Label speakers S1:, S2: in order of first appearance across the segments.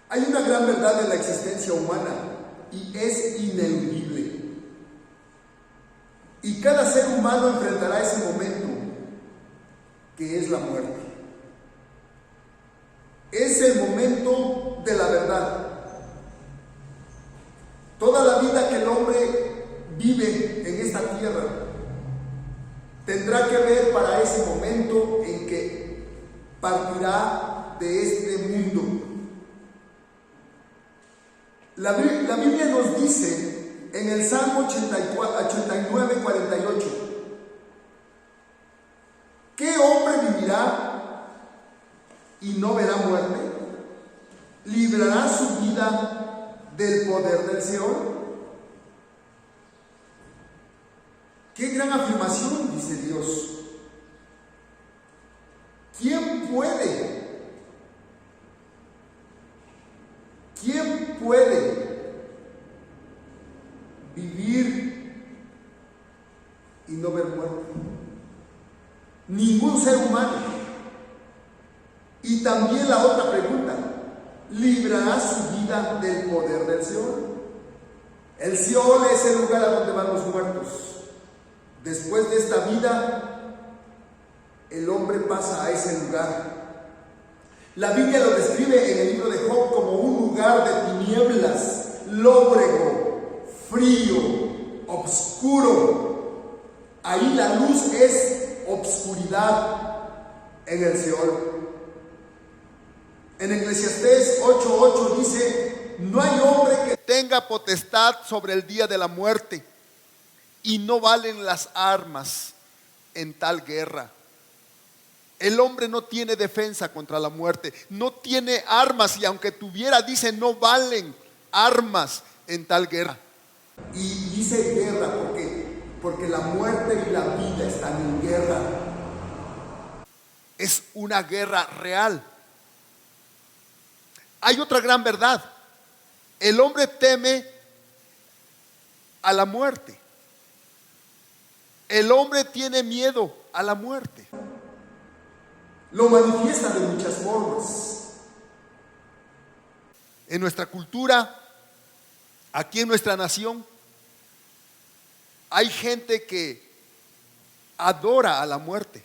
S1: Hay una gran verdad en la existencia humana y es ineludible. Y cada ser humano enfrentará ese momento, que es la muerte. Es el momento de la verdad. Toda la vida que el hombre vive en esta tierra tendrá que ver para ese momento en que partirá de este mundo. La Biblia nos dice en el Salmo 89, 48: ¿qué hombre vivirá y no verá muerte? ¿Librará su vida del poder del Seol? ¡Qué gran afirmación!, dice Dios. ¿Quién puede vivir y no ver muerte? Ningún ser humano. Y también la otra pregunta: ¿librará su vida del poder del Seol? El Seol es el lugar a donde van los muertos. Después de esta vida, el hombre pasa a ese lugar. La Biblia lo describe en el libro de Job como un lugar de tinieblas, lóbrego, frío, oscuro. Ahí la luz es obscuridad en el Seol. En Eclesiastés 8:8 dice: no hay hombre que tenga potestad sobre el día de la muerte, y no valen las armas en tal guerra. El hombre no tiene defensa contra la muerte, no tiene armas, y aunque tuviera, dice, no valen armas en tal guerra. Y dice guerra porque la muerte y la vida están en guerra. Es una guerra real. Hay otra gran verdad: el hombre teme a la muerte. El hombre tiene miedo a la muerte. Lo manifiesta de muchas formas. En nuestra cultura, aquí en nuestra nación, hay gente que adora a la muerte,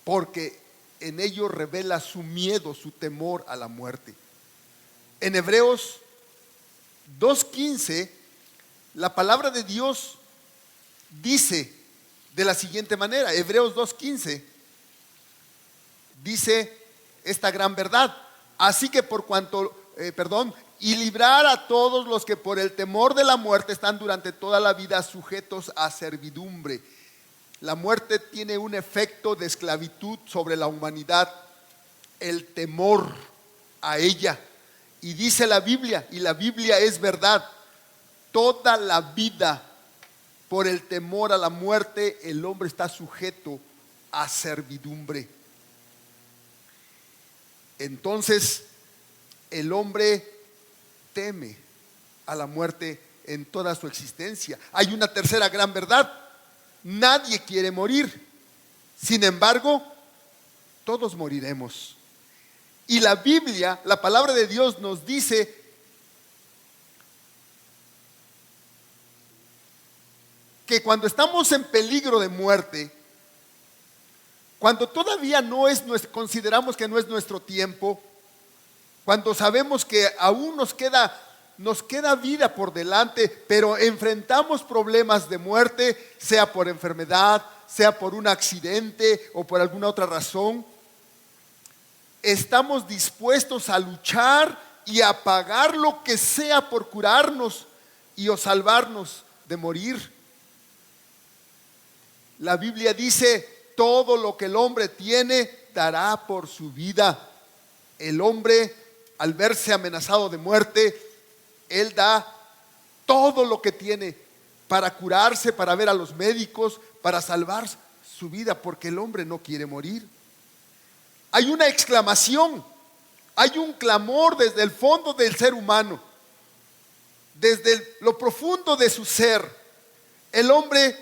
S1: porque en ello revela su miedo, su temor a la muerte. En Hebreos 2:15, la palabra de Dios dice de la siguiente manera. Hebreos 2:15 dice esta gran verdad: así que y librar a todos los que por el temor de la muerte están durante toda la vida sujetos a servidumbre. La muerte tiene un efecto de esclavitud sobre la humanidad, el temor a ella. Y dice la Biblia, y la Biblia es verdad, toda la vida, por el temor a la muerte, el hombre está sujeto a servidumbre. Entonces, el hombre teme a la muerte en toda su existencia. Hay una tercera gran verdad: nadie quiere morir. Sin embargo, todos moriremos. Y la Biblia, la palabra de Dios, nos dice que cuando estamos en peligro de muerte, cuando todavía consideramos que no es nuestro tiempo, cuando sabemos que aún nos queda vida por delante, pero enfrentamos problemas de muerte, sea por enfermedad, sea por un accidente o por alguna otra razón, estamos dispuestos a luchar y a pagar lo que sea por curarnos y o salvarnos de morir. La Biblia dice: todo lo que el hombre tiene dará por su vida. El hombre, al verse amenazado de muerte, él da todo lo que tiene para curarse, para ver a los médicos, para salvar su vida, porque el hombre no quiere morir. Hay una exclamación, hay un clamor desde el fondo del ser humano, desde lo profundo de su ser. El hombre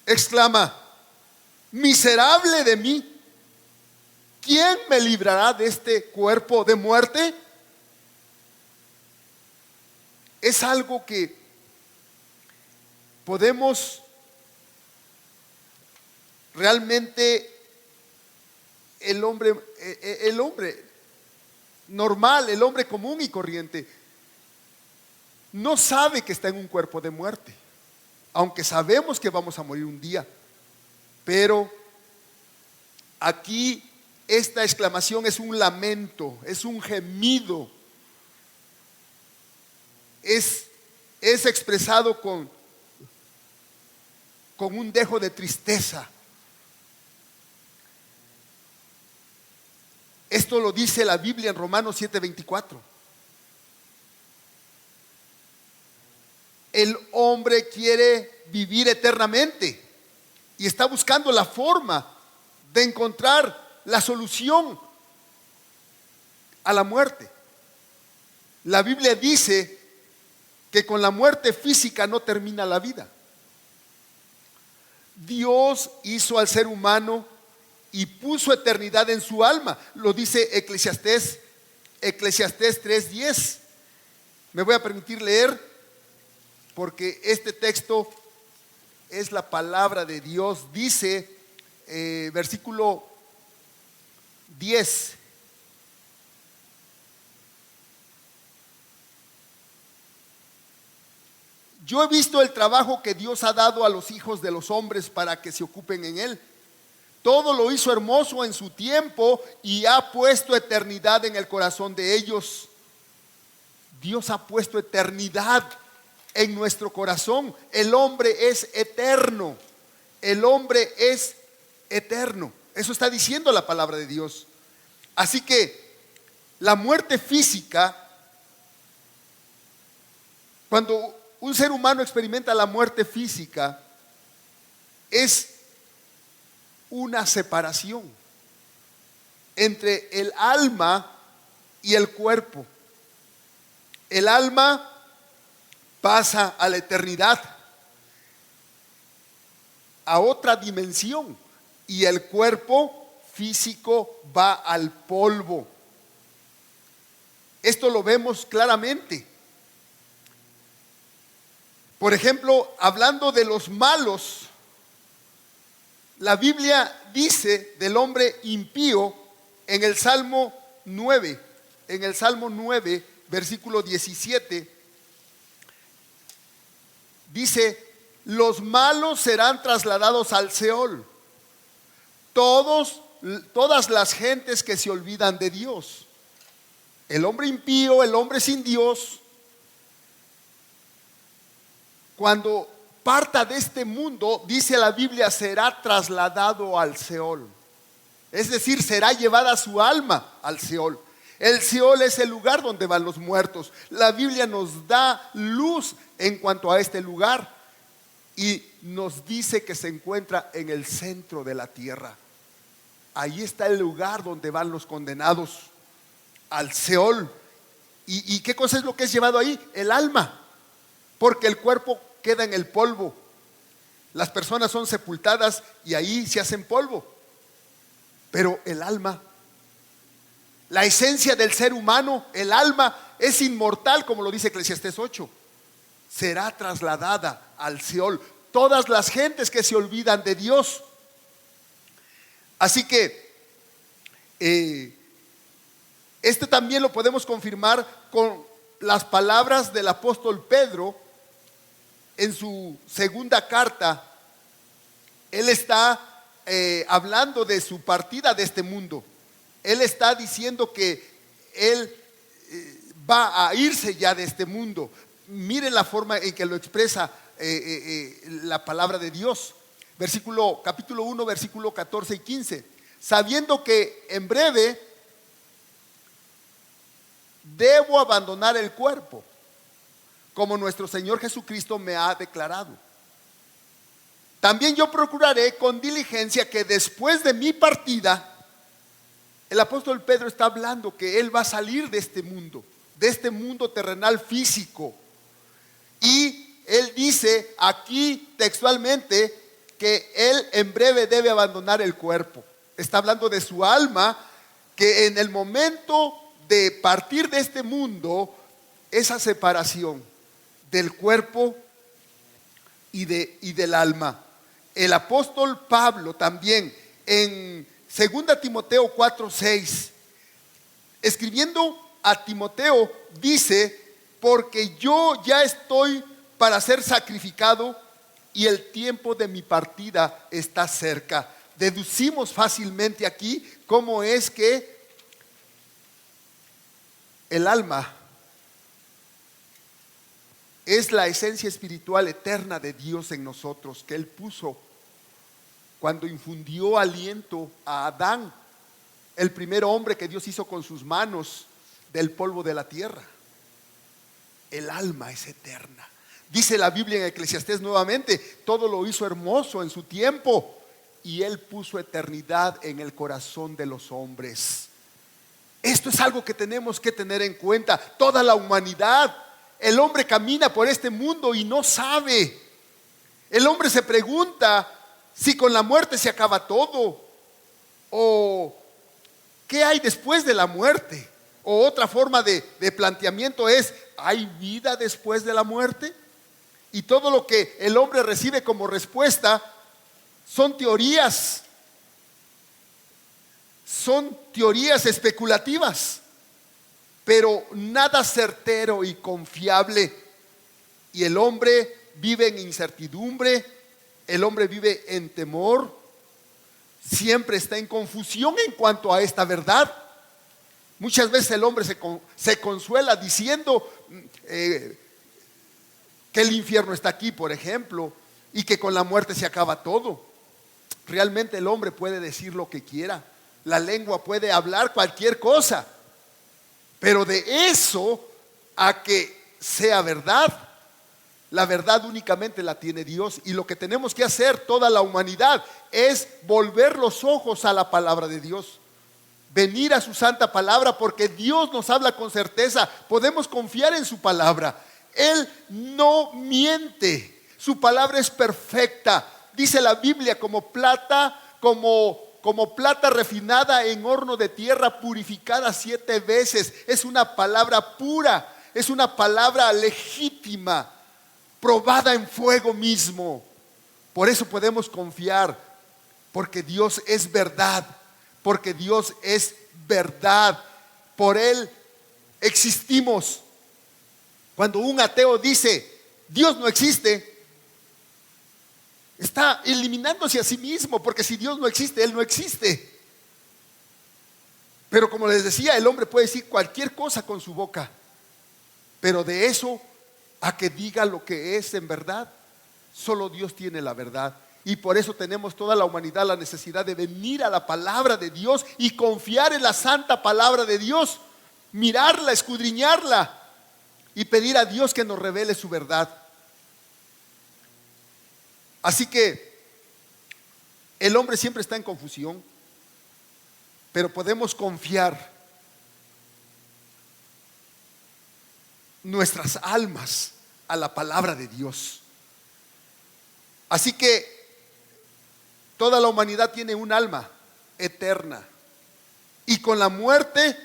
S1: exclama: miserable de mí, ¿quién me librará de este cuerpo de muerte? Es algo que podemos realmente, el hombre normal, el hombre común y corriente, no sabe que está en un cuerpo de muerte, aunque sabemos que vamos a morir un día. Pero aquí esta exclamación es un lamento, es un gemido, es expresado con un dejo de tristeza. Esto lo dice la Biblia en Romanos 7:24. El hombre quiere vivir eternamente y está buscando la forma de encontrar la solución a la muerte. La Biblia dice que con la muerte física no termina la vida. Dios hizo al ser humano y puso eternidad en su alma. Lo dice Eclesiastés 3:10. Me voy a permitir leer porque este texto es la palabra de Dios. Dice, versículo 10. Yo he visto el trabajo que Dios ha dado a los hijos de los hombres para que se ocupen en él. Todo lo hizo hermoso en su tiempo y ha puesto eternidad en el corazón de ellos. Dios ha puesto eternidad en nuestro corazón. El hombre es eterno. El hombre es eterno. Eso está diciendo la palabra de Dios. Así que la muerte física, cuando un ser humano experimenta la muerte física, es una separación entre el alma y el cuerpo. El alma pasa a la eternidad, a otra dimensión, y el cuerpo físico va al polvo. Esto lo vemos claramente. Por ejemplo, hablando de los malos, la Biblia dice del hombre impío en el Salmo 9, versículo 17, dice: los malos serán trasladados al Seol, todas las gentes que se olvidan de Dios. El hombre impío, el hombre sin Dios, cuando parta de este mundo, dice la Biblia, será trasladado al Seol. Es decir, será llevada su alma al Seol. El Seol es el lugar donde van los muertos. La Biblia nos da luz en cuanto a este lugar y nos dice que se encuentra en el centro de la tierra. Ahí está el lugar donde van los condenados al Seol. ¿Y qué cosa es lo que es llevado ahí? El alma, porque el cuerpo queda en el polvo. Las personas son sepultadas y ahí se hacen polvo. Pero el alma, la esencia del ser humano, el alma es inmortal, como lo dice Eclesiastés 8. Será trasladada al Seol. Todas las gentes que se olvidan de Dios. Así que este también lo podemos confirmar con las palabras del apóstol Pedro en su segunda carta. Él está hablando de su partida de este mundo. Él está diciendo que él va a irse ya de este mundo. Miren la forma en que lo expresa la palabra de Dios. Capítulo 1, versículo 14 y 15. Sabiendo que en breve debo abandonar el cuerpo, como nuestro Señor Jesucristo me ha declarado. También yo procuraré con diligencia que después de mi partida, el apóstol Pedro está hablando que él va a salir de este mundo terrenal físico. Y él dice aquí textualmente que él en breve debe abandonar el cuerpo. Está hablando de su alma que en el momento de partir de este mundo, esa separación del cuerpo y del alma. El apóstol Pablo también en 2 Timoteo 4:6, escribiendo a Timoteo, dice: porque yo ya estoy para ser sacrificado y el tiempo de mi partida está cerca. Deducimos fácilmente aquí cómo es que el alma es la esencia espiritual eterna de Dios en nosotros, que Él puso cuando infundió aliento a Adán, el primer hombre que Dios hizo con sus manos del polvo de la tierra. El alma es eterna. Dice la Biblia en Eclesiastés nuevamente: todo lo hizo hermoso en su tiempo, y Él puso eternidad en el corazón de los hombres. Esto es algo que tenemos que tener en cuenta. Toda la humanidad, el hombre camina por este mundo y no sabe. El hombre se pregunta si con la muerte se acaba todo, o qué hay después de la muerte. O otra forma de planteamiento es: ¿hay vida después de la muerte? Y todo lo que el hombre recibe como respuesta son teorías especulativas, pero nada certero y confiable. Y el hombre vive en incertidumbre, el hombre vive en temor, siempre está en confusión en cuanto a esta verdad. Muchas veces el hombre se consuela diciendo que el infierno está aquí, por ejemplo, y que con la muerte se acaba todo. Realmente el hombre puede decir lo que quiera, la lengua puede hablar cualquier cosa, pero de eso a que sea verdad, la verdad únicamente la tiene Dios. Y lo que tenemos que hacer toda la humanidad es volver los ojos a la palabra de Dios, venir a su santa palabra, porque Dios nos habla con certeza. Podemos confiar en su palabra. Él no miente, su palabra es perfecta. Dice la Biblia: como plata refinada en horno de tierra, purificada 7 veces. Es una palabra pura, es una palabra legítima, probada en fuego mismo. Por eso podemos confiar, porque Dios es verdad, porque Dios es verdad. Por Él existimos. Cuando un ateo dice Dios no existe, está eliminándose a sí mismo, porque si Dios no existe, Él no existe. Pero como les decía, el hombre puede decir cualquier cosa con su boca, pero de eso a que diga lo que es en verdad, solo Dios tiene la verdad. Y por eso tenemos toda la humanidad la necesidad de venir a la palabra de Dios y confiar en la santa palabra de Dios, mirarla, escudriñarla y pedir a Dios que nos revele su verdad. Así que el hombre siempre está en confusión, pero podemos confiar nuestras almas a la palabra de Dios. Así que toda la humanidad tiene un alma eterna, y con la muerte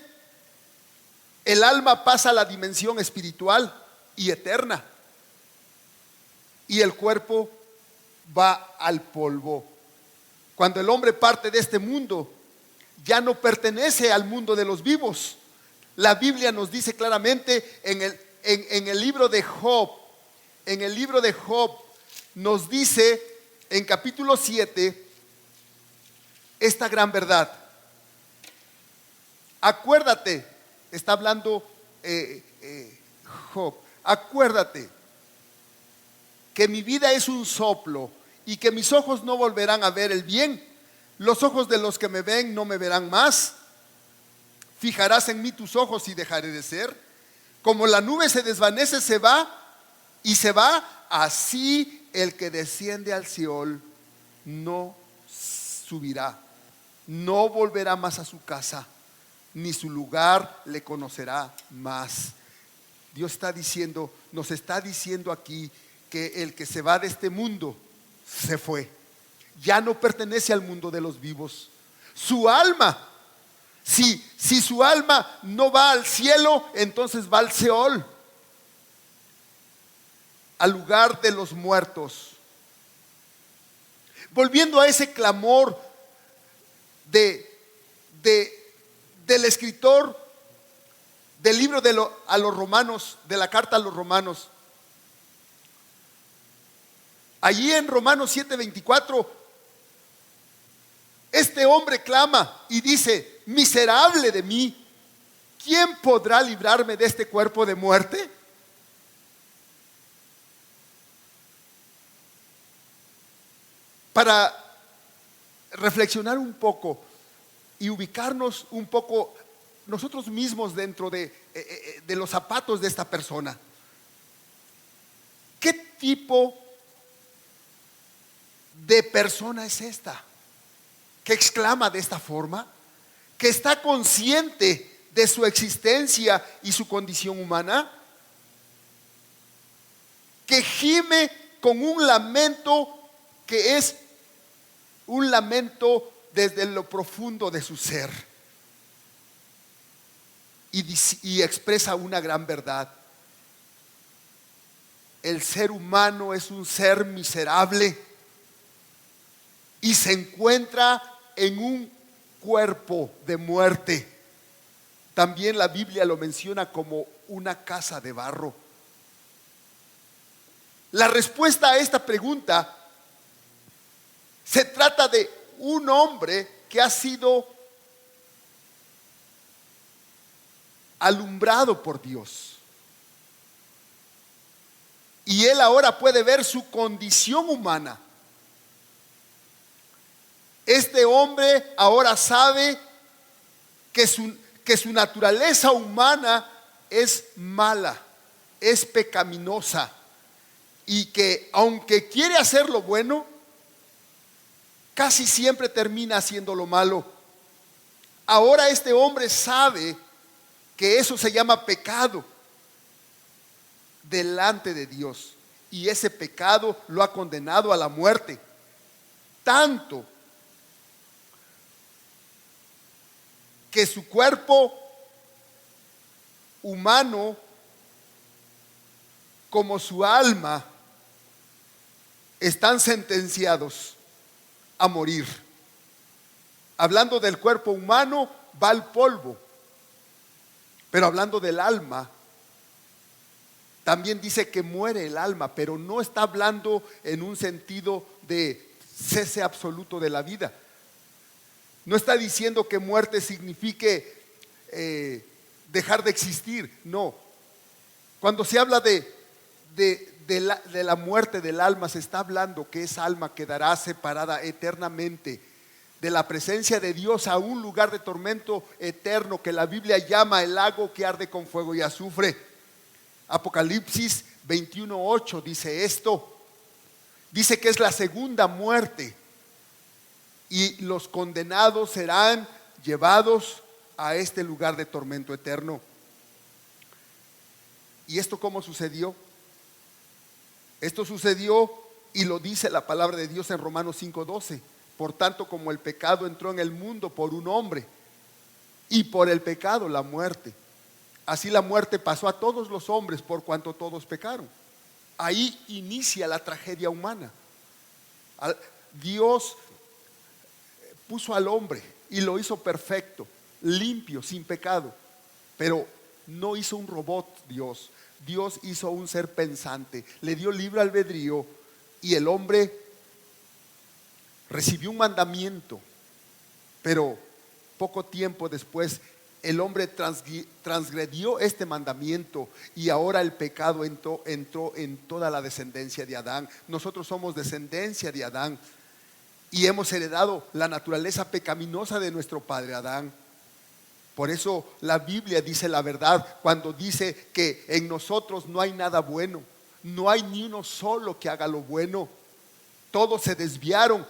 S1: el alma pasa a la dimensión espiritual y eterna, y el cuerpo va al polvo. Cuando el hombre parte de este mundo, ya no pertenece al mundo de los vivos. La Biblia nos dice claramente en el libro de Job, nos dice en capítulo 7 esta gran verdad. Acuérdate, está hablando Job, acuérdate que mi vida es un soplo y que mis ojos no volverán a ver el bien. Los ojos de los que me ven no me verán más. Fijarás en mí tus ojos y dejaré de ser. Como la nube se desvanece, se va, así el que desciende al Seol no subirá, no volverá más a su casa, ni su lugar le conocerá más. Dios nos está diciendo aquí que el que se va de este mundo se fue, ya no pertenece al mundo de los vivos. Su alma Si su alma no va al cielo, entonces va al Seol, al lugar de los muertos. Volviendo a ese clamor del escritor del libro a los Romanos, de la carta a los Romanos. Allí en Romanos 7:24, este hombre clama y dice: miserable de mí, ¿quién podrá librarme de este cuerpo de muerte? Para reflexionar un poco y ubicarnos un poco nosotros mismos dentro de los zapatos de esta persona. ¿Qué tipo de persona es esta que exclama de esta forma? Que está consciente de su existencia y su condición humana, que gime con un lamento que es un lamento desde lo profundo de su ser, y expresa una gran verdad. El ser humano es un ser miserable y se encuentra en un cuerpo de muerte. También la Biblia lo menciona como una casa de barro. La respuesta a esta pregunta se trata de un hombre que ha sido alumbrado por Dios, y él ahora puede ver su condición humana. Este hombre ahora sabe que su naturaleza humana es mala, es pecaminosa, y que aunque quiere hacer lo bueno, casi siempre termina haciendo lo malo. Ahora este hombre sabe que eso se llama pecado delante de Dios, y ese pecado lo ha condenado a la muerte. Tanto que su cuerpo humano como su alma están sentenciados a morir. Hablando del cuerpo humano, va al polvo. Pero hablando del alma, también dice que muere el alma, pero no está hablando en un sentido de cese absoluto de la vida. No está diciendo que muerte signifique dejar de existir, no. Cuando se habla de la muerte del alma, se está hablando que esa alma quedará separada eternamente de la presencia de Dios a un lugar de tormento eterno que la Biblia llama el lago que arde con fuego y azufre. Apocalipsis 21:8 dice esto. Dice que es la segunda muerte, y los condenados serán llevados a este lugar de tormento eterno. ¿Y esto cómo sucedió? Esto sucedió, y lo dice la palabra de Dios en Romanos 5:12. Por tanto, como el pecado entró en el mundo por un hombre, y por el pecado la muerte, así la muerte pasó a todos los hombres por cuanto todos pecaron. Ahí inicia la tragedia humana. Dios puso al hombre y lo hizo perfecto, limpio, sin pecado, pero no hizo un robot. Dios hizo un ser pensante, le dio libre albedrío, y el hombre recibió un mandamiento, pero poco tiempo después el hombre transgredió este mandamiento, y ahora el pecado entró en toda la descendencia de Adán. Nosotros somos descendencia de Adán y hemos heredado la naturaleza pecaminosa de nuestro padre Adán. Por eso la Biblia dice la verdad cuando dice que en nosotros no hay nada bueno, no hay ni uno solo que haga lo bueno. Todos se desviaron,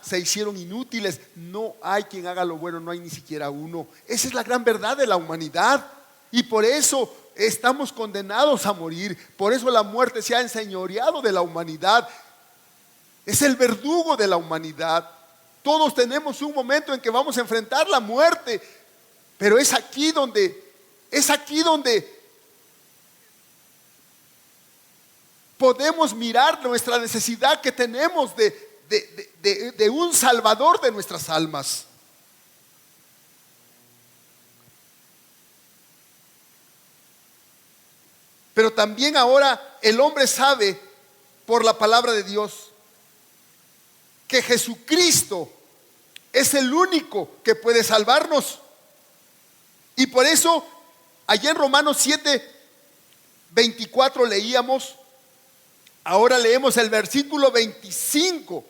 S1: se hicieron inútiles. No hay quien haga lo bueno, no hay ni siquiera uno. Esa es la gran verdad de la humanidad, y por eso estamos condenados a morir. Por eso la muerte se ha enseñoreado de la humanidad. Es el verdugo de la humanidad. Todos tenemos un momento en que vamos a enfrentar la muerte. Pero es aquí donde podemos mirar nuestra necesidad que tenemos de un Salvador de nuestras almas. Pero también ahora el hombre sabe por la palabra de Dios que Jesucristo es el único que puede salvarnos. Y por eso, allá en Romanos 7:24 leíamos, ahora leemos el versículo 25.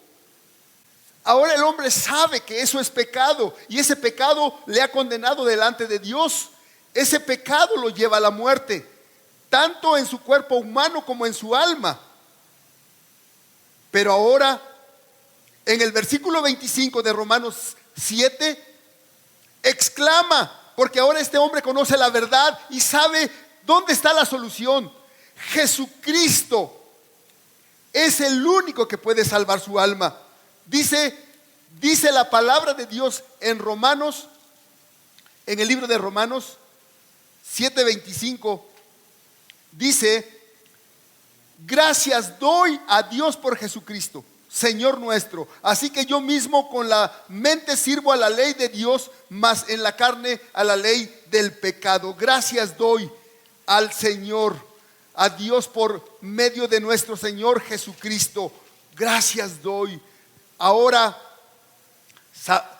S1: Ahora el hombre sabe que eso es pecado y ese pecado le ha condenado delante de Dios. Ese pecado lo lleva a la muerte, tanto en su cuerpo humano como en su alma. Pero ahora, en el versículo 25 de Romanos 7, exclama, porque ahora este hombre conoce la verdad y sabe dónde está la solución. Jesucristo es el único que puede salvar su alma. Dice la palabra de Dios en Romanos, en el libro de Romanos 7:25, dice: gracias doy a Dios por Jesucristo, Señor nuestro. Así que yo mismo con la mente sirvo a la ley de Dios, mas en la carne a la ley del pecado. Gracias doy al Señor, a Dios por medio de nuestro Señor Jesucristo. Gracias doy. Ahora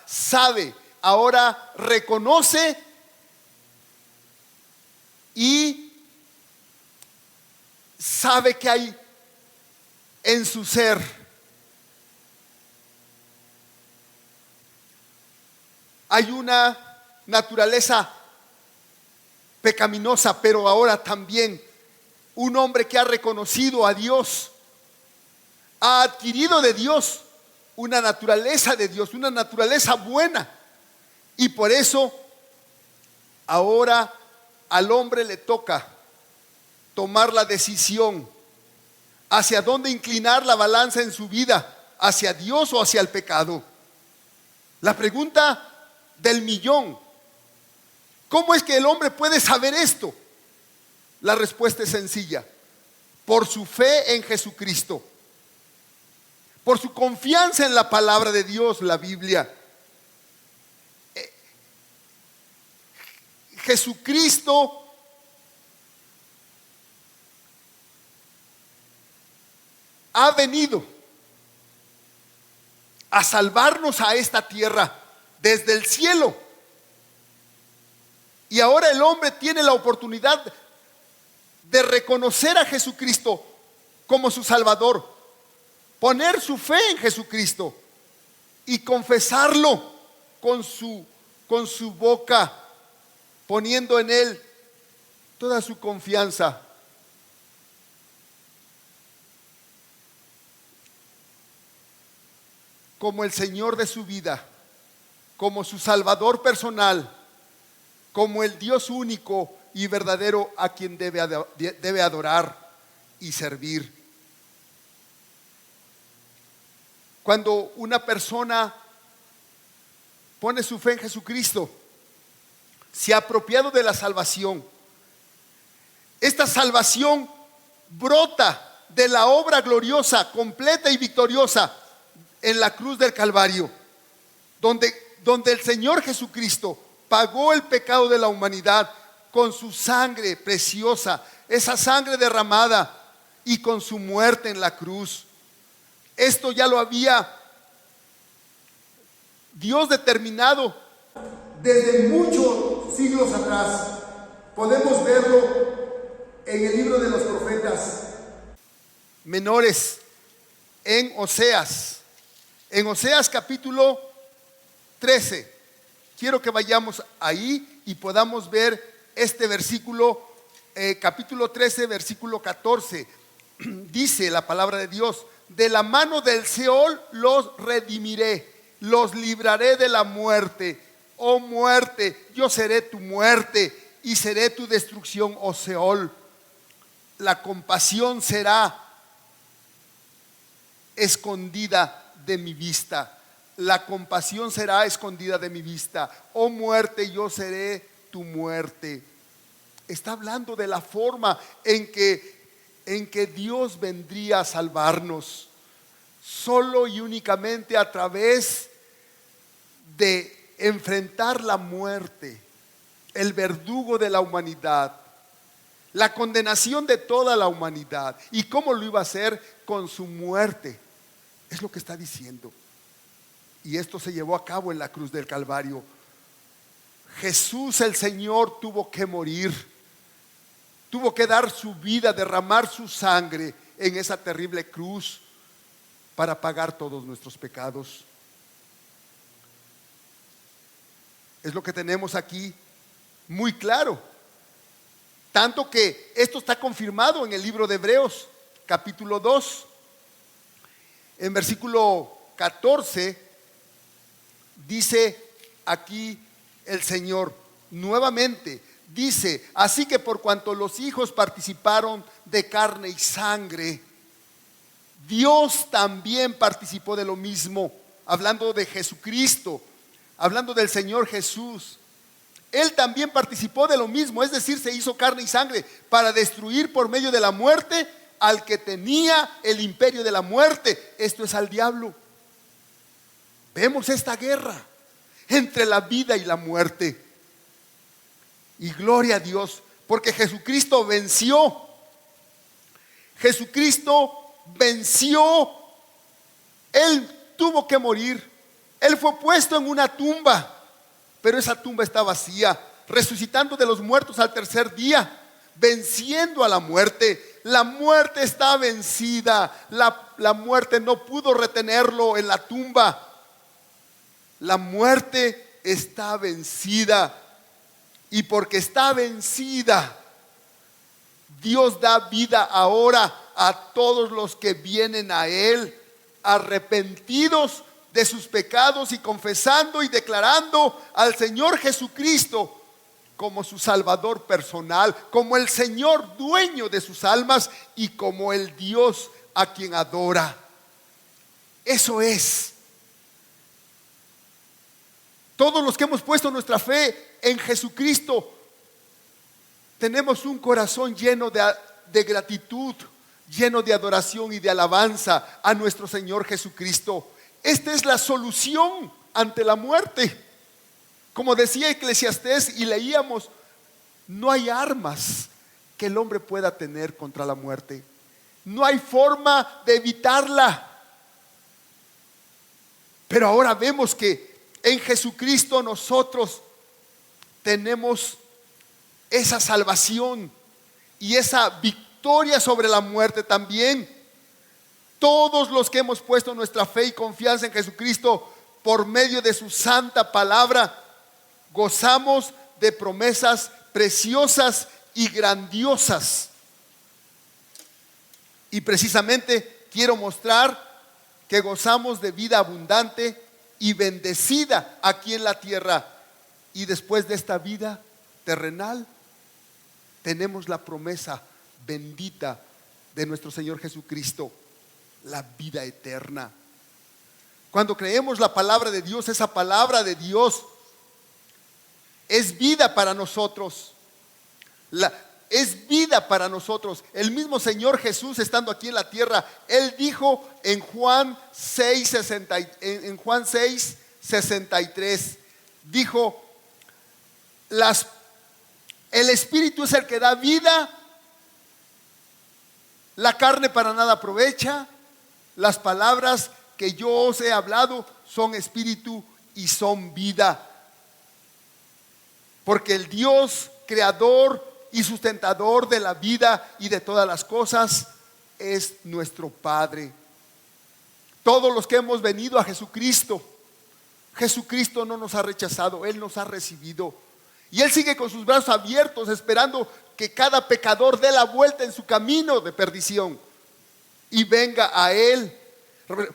S1: sabe, ahora reconoce y sabe que hay en su ser, hay una naturaleza pecaminosa, pero ahora también un hombre que ha reconocido a Dios, ha adquirido de Dios una naturaleza de Dios, una naturaleza buena. Y por eso ahora al hombre le toca tomar la decisión hacia dónde inclinar la balanza en su vida, hacia Dios o hacia el pecado. La pregunta del millón: ¿cómo es que el hombre puede saber esto? La respuesta es sencilla: por su fe en Jesucristo, por su confianza en la palabra de Dios, la Biblia. Jesucristo ha venido a salvarnos a esta tierra desde el cielo. Y ahora el hombre tiene la oportunidad de reconocer a Jesucristo como su Salvador, poner su fe en Jesucristo y confesarlo con su boca, poniendo en Él toda su confianza. Como el Señor de su vida, como su Salvador personal, como el Dios único y verdadero a quien debe adorar y servir. Cuando una persona pone su fe en Jesucristo, se ha apropiado de la salvación. Esta salvación brota de la obra gloriosa, completa y victoriosa en la cruz del Calvario, donde el Señor Jesucristo pagó el pecado de la humanidad con su sangre preciosa, esa sangre derramada, y con su muerte en la cruz. Esto ya lo había Dios determinado desde muchos siglos atrás. Podemos verlo en el libro de los profetas menores, en Oseas capítulo 13. Quiero que vayamos ahí y podamos ver este versículo, capítulo 13, versículo 14. Dice la palabra de Dios: de la mano del Seol los redimiré, los libraré de la muerte. Oh muerte, yo seré tu muerte y seré tu destrucción, oh Seol. La compasión será escondida de mi vista. la compasión será escondida de mi vista. Oh muerte, yo seré tu muerte. Está hablando de la forma en que Dios vendría a salvarnos, solo y únicamente a través de enfrentar la muerte, el verdugo de la humanidad, la condenación de toda la humanidad. ¿Y cómo lo iba a hacer? Con su muerte. Es lo que está diciendo. Y esto se llevó a cabo en la cruz del Calvario. Jesús el Señor tuvo que morir, tuvo que dar su vida, derramar su sangre en esa terrible cruz para pagar todos nuestros pecados. Es lo que tenemos aquí muy claro. Tanto que esto está confirmado en el libro de Hebreos, capítulo 2, en versículo 14, dice aquí el Señor nuevamente, dice: así que por cuanto los hijos participaron de carne y sangre, Dios también participó de lo mismo. Hablando de Jesucristo, hablando del Señor Jesús, Él también participó de lo mismo, es decir, se hizo carne y sangre para destruir por medio de la muerte al que tenía el imperio de la muerte, esto es al diablo. Vemos esta guerra entre la vida y la muerte. Y gloria a Dios, porque Jesucristo venció. Jesucristo venció. Él tuvo que morir. Él fue puesto en una tumba, pero esa tumba está vacía, resucitando de los muertos al tercer día, venciendo a la muerte. La muerte está vencida. La muerte no pudo retenerlo en la tumba. La muerte está vencida. Y porque está vencida, Dios da vida ahora a todos los que vienen a Él, arrepentidos de sus pecados y confesando y declarando al Señor Jesucristo como su Salvador personal, como el Señor dueño de sus almas y como el Dios a quien adora. Eso es. Todos los que hemos puesto nuestra fe en Jesucristo tenemos un corazón lleno de gratitud, lleno de adoración y de alabanza a nuestro Señor Jesucristo. Esta es la solución ante la muerte. Como decía Eclesiastés y leíamos, no hay armas que el hombre pueda tener contra la muerte. No hay forma de evitarla. Pero ahora vemos que en Jesucristo nosotros tenemos esa salvación y esa victoria sobre la muerte también. Todos los que hemos puesto nuestra fe y confianza en Jesucristo por medio de su santa palabra, gozamos de promesas preciosas y grandiosas. Y precisamente quiero mostrar que gozamos de vida abundante y bendecida aquí en la tierra. Y después de esta vida terrenal, tenemos la promesa bendita de nuestro Señor Jesucristo, la vida eterna. Cuando creemos la palabra de Dios, esa palabra de Dios es vida para nosotros. Es vida para nosotros. El mismo Señor Jesús, estando aquí en la tierra, Él dijo en Juan 6:63, dijo: el Espíritu es el que da vida, la carne para nada aprovecha. Las palabras que yo os he hablado son espíritu y son vida. Porque el Dios creador y sustentador de la vida y de todas las cosas es nuestro Padre. Todos los que hemos venido a Jesucristo, Jesucristo no nos ha rechazado, Él nos ha recibido. Y Él sigue con sus brazos abiertos, esperando que cada pecador dé la vuelta en su camino de perdición y venga a Él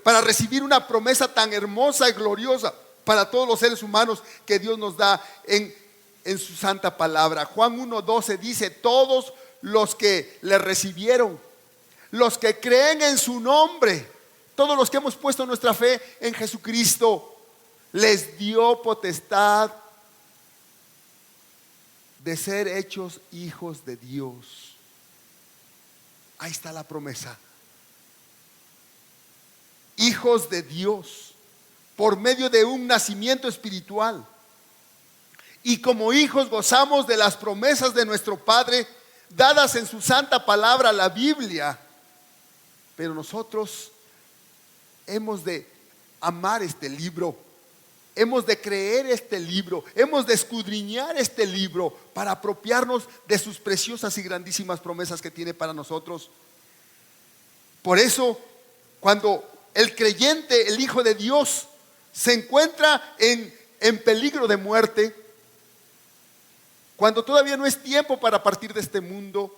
S1: para recibir una promesa tan hermosa y gloriosa para todos los seres humanos que Dios nos da en su santa palabra. Juan 1:12 dice: todos los que le recibieron, los que creen en su nombre, todos los que hemos puesto nuestra fe en Jesucristo, les dio potestad de ser hechos hijos de Dios. Ahí está la promesa. Hijos de Dios por medio de un nacimiento espiritual. Y como hijos gozamos de las promesas de nuestro Padre dadas en su santa palabra, la Biblia. Pero nosotros hemos de amar este libro, hemos de creer este libro, hemos de escudriñar este libro para apropiarnos de sus preciosas y grandísimas promesas que tiene para nosotros. Por eso, cuando el creyente, el Hijo de Dios, se encuentra en peligro de muerte, cuando todavía no es tiempo para partir de este mundo,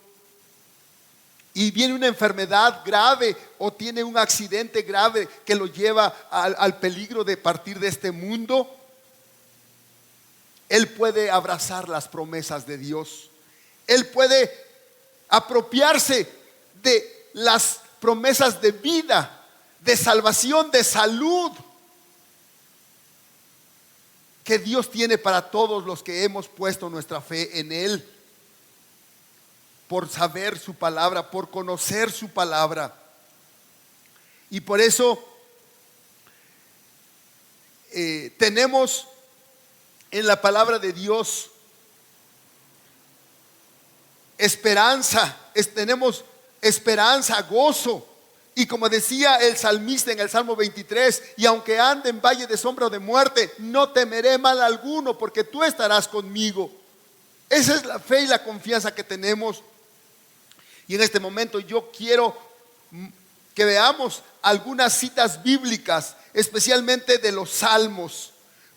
S1: y viene una enfermedad grave o tiene un accidente grave que lo lleva al peligro de partir de este mundo, él puede abrazar las promesas de Dios. Él puede apropiarse de las promesas de vida, de salvación, de salud que Dios tiene para todos los que hemos puesto nuestra fe en Él, por saber su palabra, por conocer su palabra. Y por eso tenemos en la palabra de Dios esperanza, tenemos esperanza, gozo. Y como decía el salmista en el Salmo 23, y aunque ande en valle de sombra o de muerte, no temeré mal alguno, porque tú estarás conmigo. Esa es la fe y la confianza que tenemos. Y en este momento yo quiero que veamos algunas citas bíblicas, especialmente de los salmos.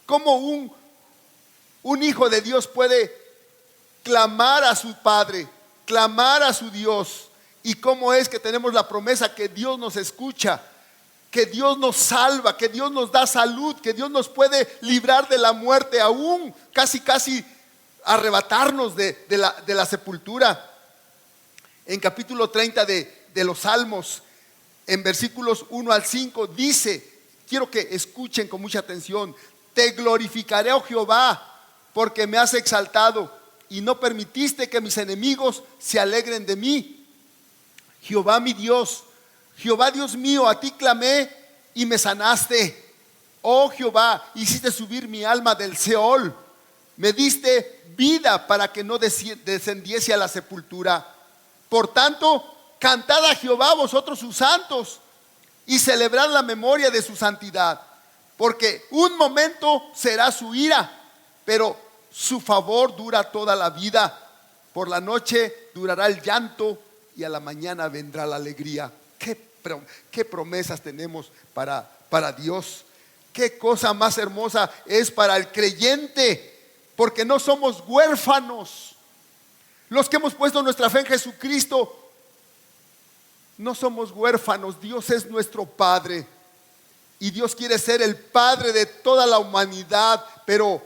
S1: Cómo un hijo de Dios puede clamar a su Padre, clamar a su Dios. Y cómo es que tenemos la promesa que Dios nos escucha, que Dios nos salva, que Dios nos da salud, que Dios nos puede librar de la muerte, aún casi arrebatarnos de la sepultura. En capítulo 30 de los Salmos, en versículos 1 al 5, dice, quiero que escuchen con mucha atención: te glorificaré, oh Jehová, porque me has exaltado y no permitiste que mis enemigos se alegren de mí. Jehová mi Dios, Jehová Dios mío, a ti clamé y me sanaste. Oh Jehová, hiciste subir mi alma del Seol, me diste vida para que no descendiese a la sepultura. Por tanto, cantad a Jehová vosotros sus santos y celebrad la memoria de su santidad, porque un momento será su ira, pero su favor dura toda la vida. Por la noche durará el llanto y a la mañana vendrá la alegría. Qué promesas tenemos para Dios. Qué cosa más hermosa es para el creyente, porque no somos huérfanos. Los que hemos puesto nuestra fe en Jesucristo no somos huérfanos. Dios es nuestro Padre y Dios quiere ser el Padre de toda la humanidad, pero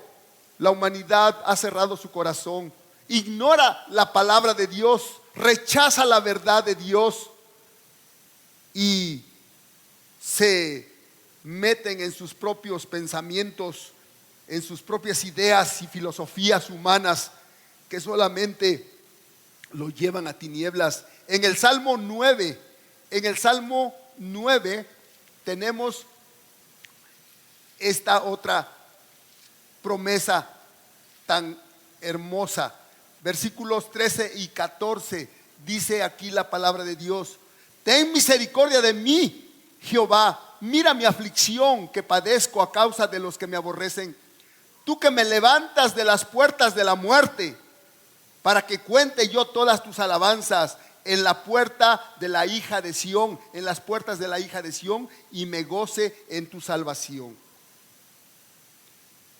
S1: la humanidad ha cerrado su corazón, ignora la palabra de Dios, rechaza la verdad de Dios y se meten en sus propios pensamientos, en sus propias ideas y filosofías humanas que solamente lo llevan a tinieblas. En el Salmo 9 tenemos esta otra promesa tan hermosa. Versículos 13 y 14 dice aquí la palabra de Dios: ten misericordia de mí, Jehová, mira mi aflicción que padezco a causa de los que me aborrecen. Tú que me levantas de las puertas de la muerte, para que cuente yo todas tus alabanzas en la puerta de la hija de Sión, en las puertas de la hija de Sión, y me goce en tu salvación.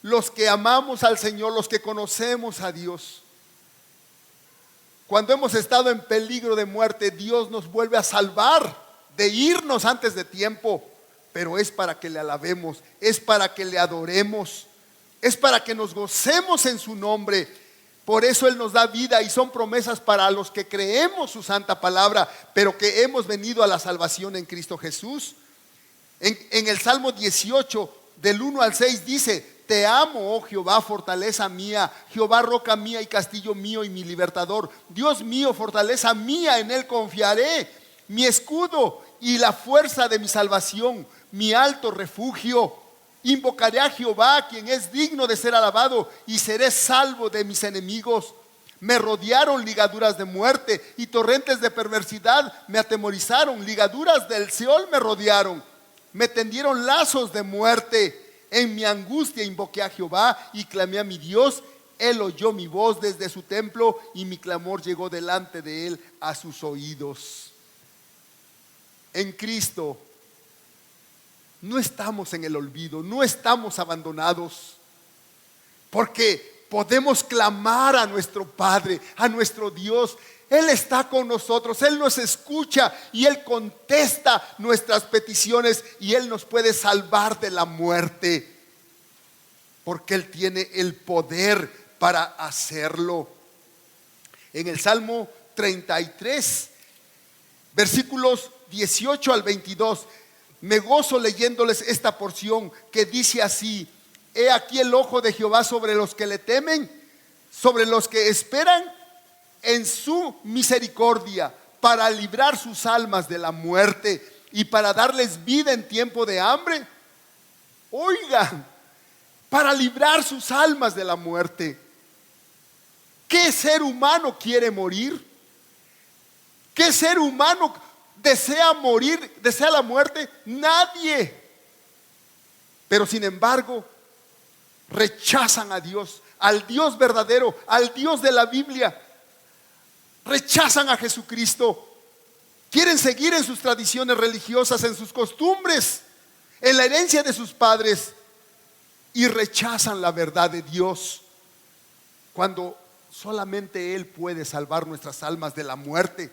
S1: Los que amamos al Señor, los que conocemos a Dios, cuando hemos estado en peligro de muerte, Dios nos vuelve a salvar de irnos antes de tiempo, pero es para que le alabemos, es para que le adoremos, es para que nos gocemos en su nombre. Por eso Él nos da vida y son promesas para los que creemos su santa palabra, pero que hemos venido a la salvación en Cristo Jesús. En el Salmo 18, del 1 al 6 dice: te amo, oh Jehová, fortaleza mía, Jehová, roca mía y castillo mío y mi libertador. Dios mío, fortaleza mía, en él confiaré, mi escudo y la fuerza de mi salvación, mi alto refugio. Invocaré a Jehová, quien es digno de ser alabado, y seré salvo de mis enemigos. Me rodearon ligaduras de muerte y torrentes de perversidad me atemorizaron. Ligaduras del Seol me rodearon, me tendieron lazos de muerte. En mi angustia invoqué a Jehová y clamé a mi Dios. Él oyó mi voz desde su templo y mi clamor llegó delante de él a sus oídos. En Cristo no estamos en el olvido, no estamos abandonados, porque podemos clamar a nuestro Padre, a nuestro Dios. Él está con nosotros, Él nos escucha y Él contesta nuestras peticiones, y Él nos puede salvar de la muerte, porque Él tiene el poder para hacerlo. En el Salmo 33, versículos 18 al 22, me gozo leyéndoles esta porción que dice así: he aquí el ojo de Jehová sobre los que le temen, sobre los que esperan en su misericordia, para librar sus almas de la muerte y para darles vida en tiempo de hambre. Oigan, para librar sus almas de la muerte. ¿Qué ser humano quiere morir? ¿Qué ser humano desea morir, desea la muerte? Nadie. Pero sin embargo, rechazan a Dios, al Dios verdadero, al Dios de la Biblia. Rechazan a Jesucristo. Quieren seguir en sus tradiciones religiosas, en sus costumbres, en la herencia de sus padres, y rechazan la verdad de Dios, cuando solamente Él puede salvar nuestras almas de la muerte.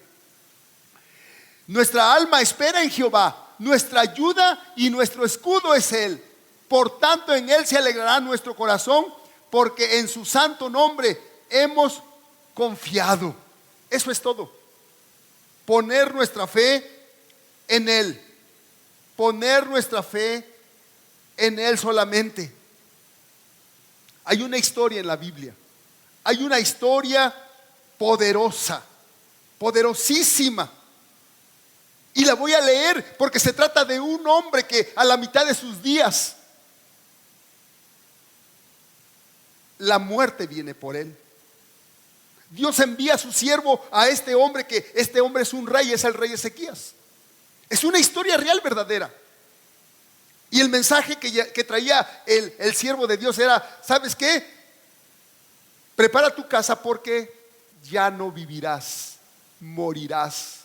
S1: Nuestra alma espera en Jehová, nuestra ayuda y nuestro escudo es Él. Por tanto, en Él se alegrará nuestro corazón, porque en su santo nombre hemos confiado. Eso es todo. Poner nuestra fe en Él. Poner nuestra fe en Él solamente. Hay una historia en la Biblia. Hay una historia poderosa, poderosísima. Y la voy a leer porque se trata de un hombre que a la mitad de sus días, la muerte viene por él. Dios envía a su siervo a este hombre, que este hombre es un rey, es el rey Ezequías. Es una historia real, verdadera. Y el mensaje que traía el siervo de Dios era: ¿sabes qué? Prepara tu casa porque ya no vivirás, morirás.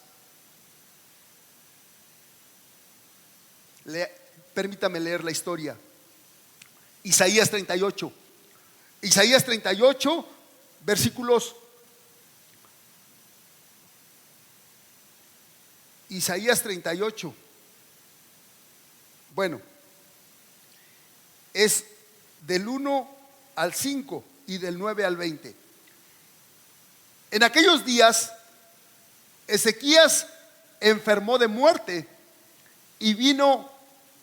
S1: Permítame leer la historia. Isaías 38. Isaías 38, versículos. Isaías 38. Bueno, es del 1 al 5 y del 9 al 20. En aquellos días, Ezequías enfermó de muerte, y vino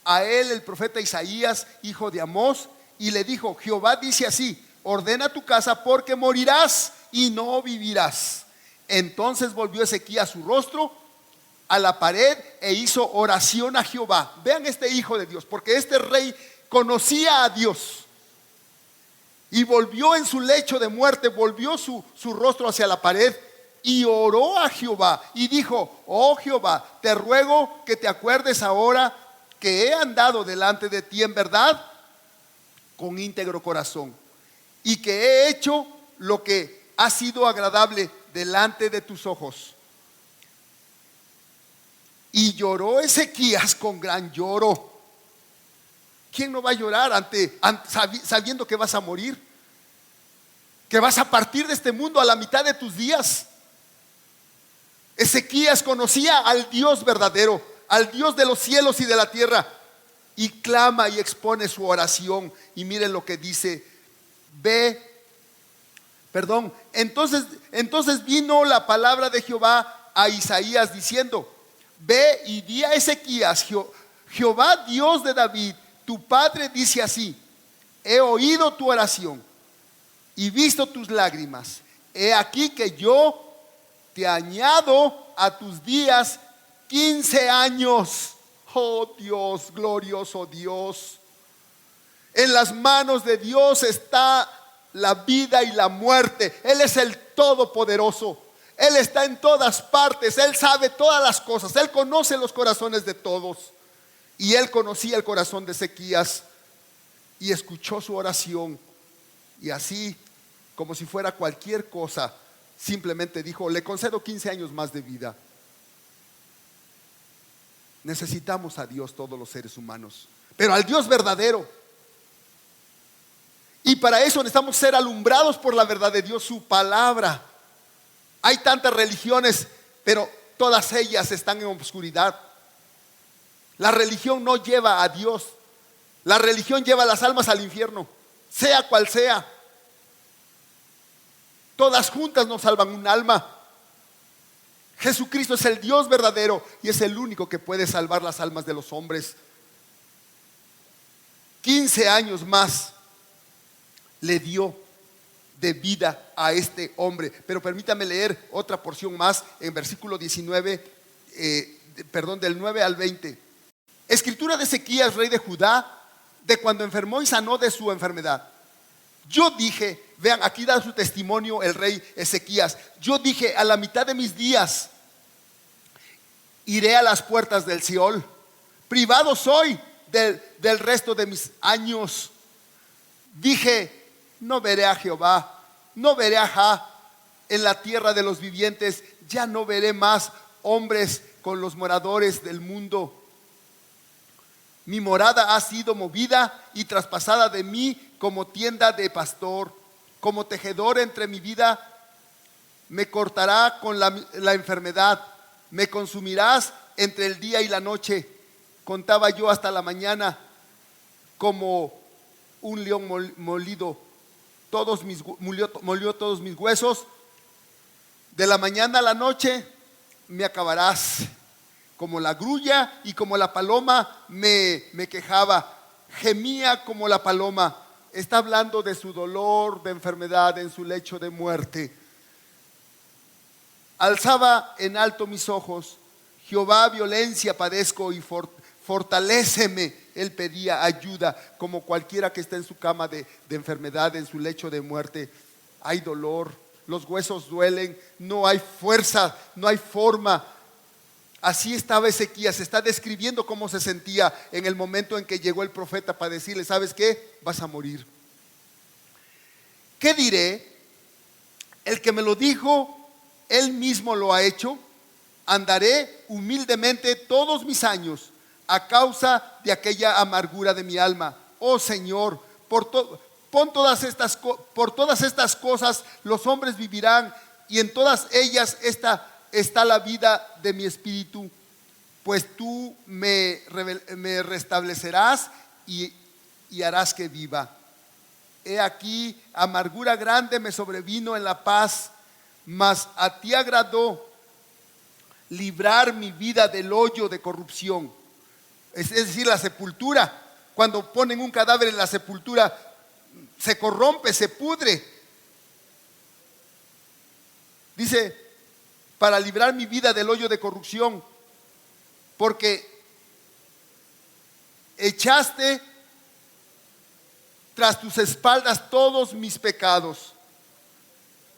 S1: a él el profeta Isaías, hijo de Amós, y le dijo: Jehová dice así: ordena tu casa porque morirás y no vivirás. Entonces volvió Ezequías su rostro a la pared e hizo oración a Jehová. Vean este hijo de Dios, porque este rey conocía a Dios, y volvió en su lecho de muerte, volvió su rostro hacia la pared y oró a Jehová y dijo: oh Jehová, te ruego que te acuerdes ahora que he andado delante de ti en verdad, con íntegro corazón, y que he hecho lo que ha sido agradable delante de tus ojos. Y lloró Ezequías con gran lloro. ¿Quién no va a llorar sabiendo que vas a morir? Que vas a partir de este mundo a la mitad de tus días. Ezequías conocía al Dios verdadero, al Dios de los cielos y de la tierra, y clama y expone su oración. Y miren lo que dice. Entonces vino la palabra de Jehová a Isaías diciendo: ve y di a Ezequías: Jehová, Dios de David, tu padre, dice así: he oído tu oración y visto tus lágrimas. He aquí que yo te añado a tus días 15 años. Oh Dios, glorioso Dios. En las manos de Dios está la vida y la muerte. Él es el Todopoderoso. Él está en todas partes. Él sabe todas las cosas. Él conoce los corazones de todos. Y Él conocía el corazón de Ezequías y escuchó su oración. Y así, como si fuera cualquier cosa, simplemente dijo: le concedo 15 años más de vida. Necesitamos a Dios todos los seres humanos, pero al Dios verdadero. Y para eso necesitamos ser alumbrados por la verdad de Dios, su palabra. Hay tantas religiones, pero todas ellas están en oscuridad. La religión no lleva a Dios. La religión lleva a las almas al infierno, sea cual sea. Todas juntas nos salvan un alma. Jesucristo es el Dios verdadero y es el único que puede salvar las almas de los hombres. 15 años más le dio de vida a este hombre. Pero permítame leer otra porción más en versículo 19, del 9 al 20. Escritura de Ezequías, rey de Judá, de cuando enfermó y sanó de su enfermedad. Yo dije, vean, aquí da su testimonio el rey Ezequías: yo dije, a la mitad de mis días iré a las puertas del Seol. Privado soy del resto de mis años. Dije, no veré a Jehová, no veré a Jah en la tierra de los vivientes. Ya no veré más hombres con los moradores del mundo. Mi morada ha sido movida y traspasada de mí como tienda de pastor. Como tejedor entre mi vida, me cortará con la enfermedad. Me consumirás entre el día y la noche. Contaba yo hasta la mañana como un león molido. Molió todos mis huesos. De la mañana a la noche me acabarás. Como la grulla y como la paloma me quejaba. Gemía como la paloma. Está hablando de su dolor, de enfermedad, en su lecho de muerte. Alzaba en alto mis ojos. Jehová, violencia padezco y fortaléceme. Él pedía ayuda, como cualquiera que está en su cama de enfermedad, en su lecho de muerte. Hay dolor, los huesos duelen, no hay fuerza, no hay forma. Así estaba Ezequías. Está describiendo cómo se sentía en el momento en que llegó el profeta para decirle: ¿sabes qué? Vas a morir. ¿Qué diré? El que me lo dijo, él mismo lo ha hecho. Andaré humildemente todos mis años a causa de aquella amargura de mi alma. Oh Señor, por todas estas cosas los hombres vivirán, y en todas ellas está la vida de mi espíritu, pues tú me restablecerás y harás que viva. He aquí, amargura grande me sobrevino en la paz, mas a ti agradó librar mi vida del hoyo de corrupción. Es decir, la sepultura. Cuando ponen un cadáver en la sepultura, se corrompe, se pudre. Dice: para librar mi vida del hoyo de corrupción, porque echaste tras tus espaldas todos mis pecados.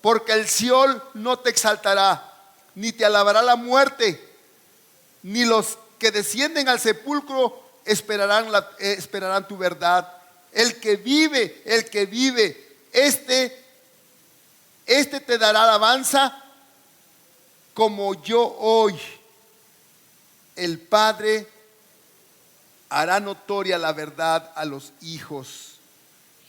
S1: Porque el Seol no te exaltará, ni te alabará la muerte, ni los que descienden al sepulcro esperarán tu verdad. El que vive, este te dará alabanza, como yo hoy. El Padre hará notoria la verdad a los hijos.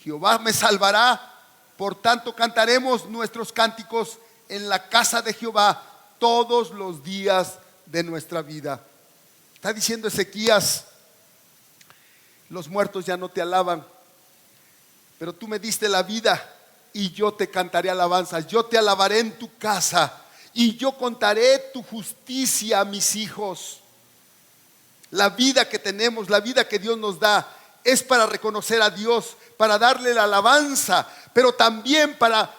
S1: Jehová me salvará, por tanto cantaremos nuestros cánticos en la casa de Jehová todos los días de nuestra vida. Está diciendo Ezequías: los muertos ya no te alaban, pero tú me diste la vida y yo te cantaré alabanzas. Yo te alabaré en tu casa y yo contaré tu justicia a mis hijos. La vida que tenemos, la vida que Dios nos da, es para reconocer a Dios, para darle la alabanza, pero también para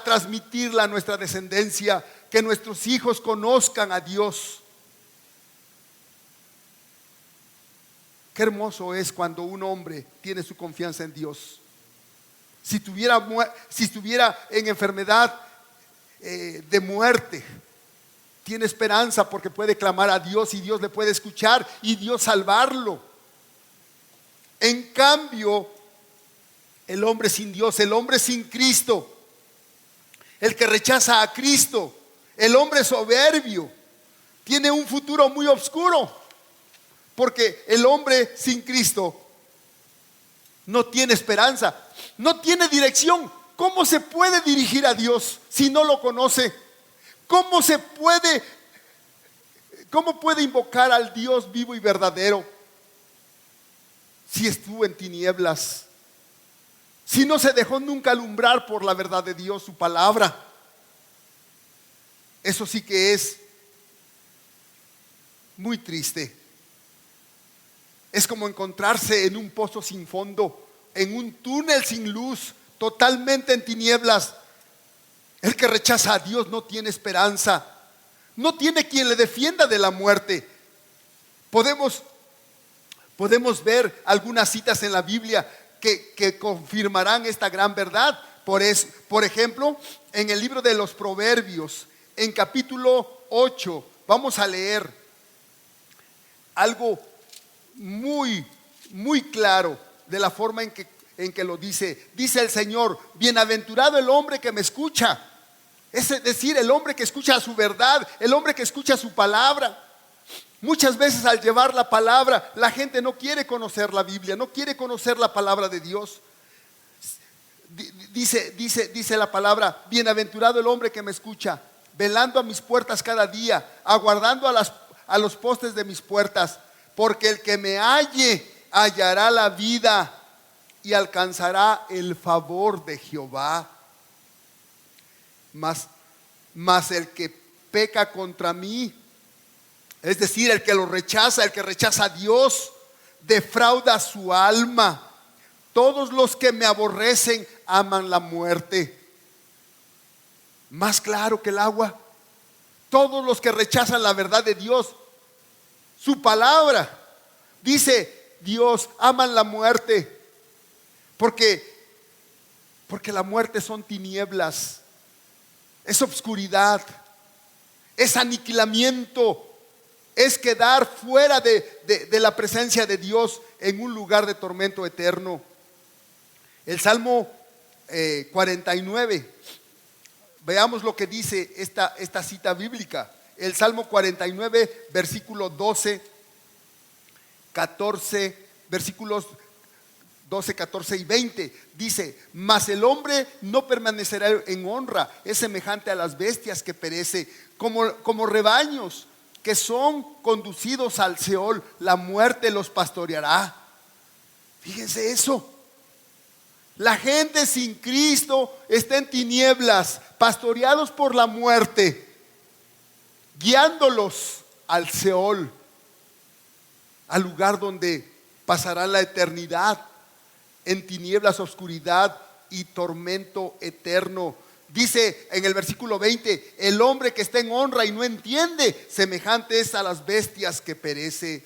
S1: transmitirla a nuestra descendencia, que nuestros hijos conozcan a Dios. Qué hermoso es cuando un hombre tiene su confianza en Dios. Si estuviera en enfermedad de muerte, tiene esperanza porque puede clamar a Dios y Dios le puede escuchar y Dios salvarlo. En cambio, el hombre sin Dios, el hombre sin Cristo, el que rechaza a Cristo, el hombre soberbio, tiene un futuro muy oscuro, porque el hombre sin Cristo no tiene esperanza, no tiene dirección. ¿Cómo se puede dirigir a Dios si no lo conoce? ¿Cómo puede invocar al Dios vivo y verdadero si estuvo en tinieblas? Si no se dejó nunca alumbrar por la verdad de Dios, su palabra. Eso sí que es muy triste. Es como encontrarse en un pozo sin fondo, en un túnel sin luz, totalmente en tinieblas. El que rechaza a Dios no tiene esperanza, no tiene quien le defienda de la muerte. Podemos ver algunas citas en la Biblia que confirmarán esta gran verdad. Por ejemplo, en el libro de los Proverbios, en capítulo 8, vamos a leer algo muy, muy claro de la forma en que lo dice. Dice el Señor: bienaventurado el hombre que me escucha. Es decir, el hombre que escucha su verdad, el hombre que escucha su palabra. Muchas veces al llevar la palabra, la gente no quiere conocer la Biblia, no quiere conocer la palabra de Dios. Dice la palabra: bienaventurado el hombre que me escucha, velando a mis puertas cada día, aguardando a los postes de mis puertas. Porque el que me halle hallará la vida y alcanzará el favor de Jehová. Mas el que peca contra mí, es decir, el que lo rechaza, el que rechaza a Dios, defrauda su alma. Todos los que me aborrecen aman la muerte. Más claro que el agua. Todos los que rechazan la verdad de Dios, su palabra, dice Dios, aman la muerte. Porque la muerte son tinieblas, es obscuridad, es aniquilamiento, es quedar fuera de la presencia de Dios en un lugar de tormento eterno. El Salmo 49, veamos lo que dice esta cita bíblica. El Salmo 49, versículo 12, 14, versículos 12, 14 y 20, dice: mas el hombre no permanecerá en honra, es semejante a las bestias que perece, como rebaños que son conducidos al Seol, la muerte los pastoreará. Fíjense eso. La gente sin Cristo está en tinieblas, pastoreados por la muerte, guiándolos al Seol, al lugar donde pasarán la eternidad en tinieblas, oscuridad y tormento eterno. Dice en el versículo 20: el hombre que está en honra y no entiende, semejante es a las bestias que perece.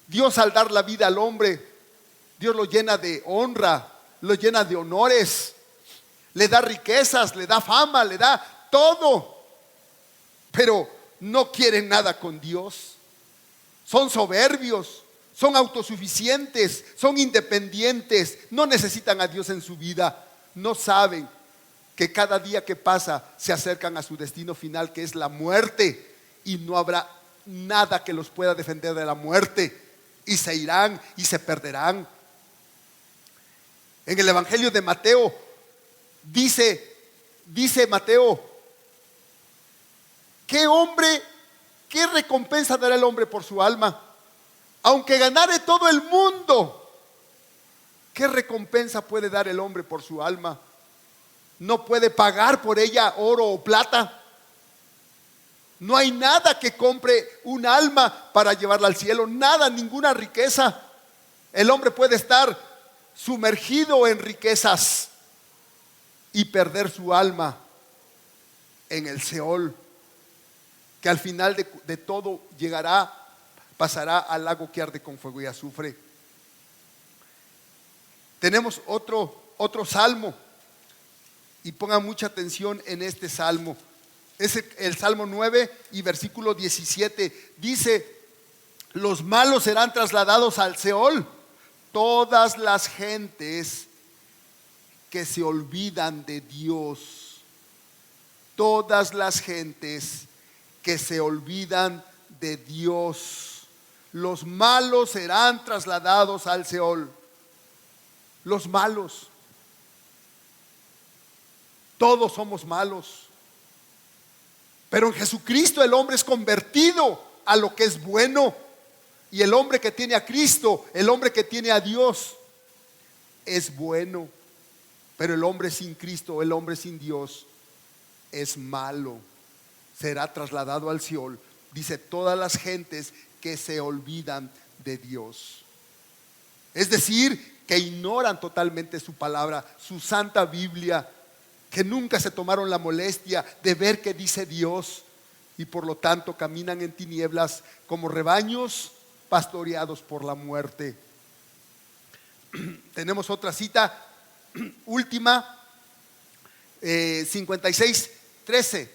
S1: Dios, al dar la vida al hombre, Dios lo llena de honra, lo llena de honores, le da riquezas, le da fama, le da todo, pero no quieren nada con Dios. Son soberbios, son autosuficientes, son independientes, no necesitan a Dios en su vida. No saben que cada día que pasa se acercan a su destino final, que es la muerte, y no habrá nada que los pueda defender de la muerte, y se irán y se perderán. En el Evangelio de Mateo dice Mateo: ¿qué recompensa dará el hombre por su alma? Aunque ganare todo el mundo, ¿qué recompensa puede dar el hombre por su alma? No puede pagar por ella oro o plata. No hay nada que compre un alma para llevarla al cielo, nada, ninguna riqueza. El hombre puede estar sumergido en riquezas y perder su alma en el Seol, que al final de todo pasará al lago que arde con fuego y azufre. Tenemos otro salmo, y pongan mucha atención en este salmo. Es el Salmo 9 y versículo 17. Dice: los malos serán trasladados al Seol, todas las gentes que se olvidan de Dios. Todas las gentes que se olvidan de Dios. Los malos serán trasladados al Seol. Los malos. Todos somos malos. Pero en Jesucristo el hombre es convertido a lo que es bueno. Y el hombre que tiene a Cristo, el hombre que tiene a Dios, es bueno. Pero el hombre sin Cristo, el hombre sin Dios, es malo. Será trasladado al Seol. Dice: todas las gentes que se olvidan de Dios. Es decir, que ignoran totalmente su palabra, su santa Biblia, que nunca se tomaron la molestia de ver qué dice Dios, y por lo tanto caminan en tinieblas como rebaños pastoreados por la muerte. Tenemos otra cita, última, 56:13.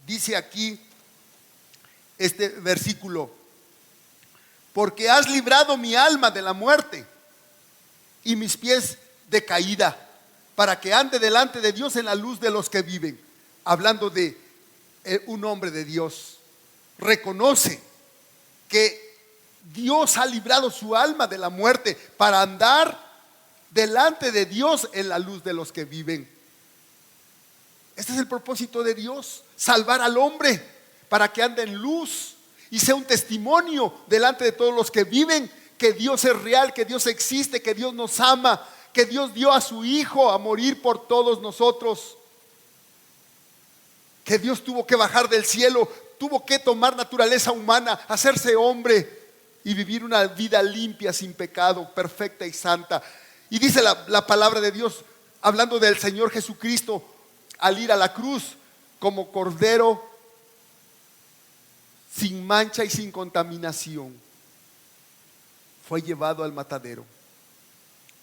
S1: Dice aquí este versículo: porque has librado mi alma de la muerte y mis pies de caída, para que ande delante de Dios en la luz de los que viven. Hablando de un hombre de Dios, reconoce que Dios ha librado su alma de la muerte para andar delante de Dios en la luz de los que viven. Este es el propósito de Dios: salvar al hombre para que ande en luz y sea un testimonio delante de todos los que viven que Dios es real, que Dios existe, que Dios nos ama, que Dios dio a su Hijo a morir por todos nosotros, que Dios tuvo que bajar del cielo, tuvo que tomar naturaleza humana, hacerse hombre y vivir una vida limpia, sin pecado, perfecta y santa. Y dice la palabra de Dios, hablando del Señor Jesucristo, al ir a la cruz como cordero sin mancha y sin contaminación, fue llevado al matadero,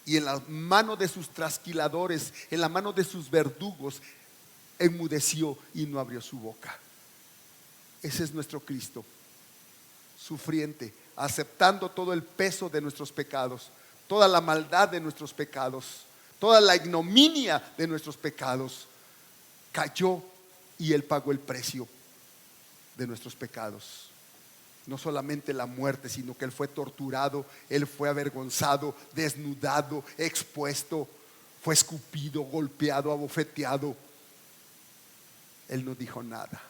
S1: y en la mano de sus trasquiladores, en la mano de sus verdugos, enmudeció y no abrió su boca. Ese es nuestro Cristo, sufriente, aceptando todo el peso de nuestros pecados, toda la maldad de nuestros pecados, toda la ignominia de nuestros pecados. Cayó y Él pagó el precio de nuestros pecados. No solamente la muerte, sino que Él fue torturado, Él fue avergonzado, desnudado, expuesto, fue escupido, golpeado, abofeteado. Él no dijo nada.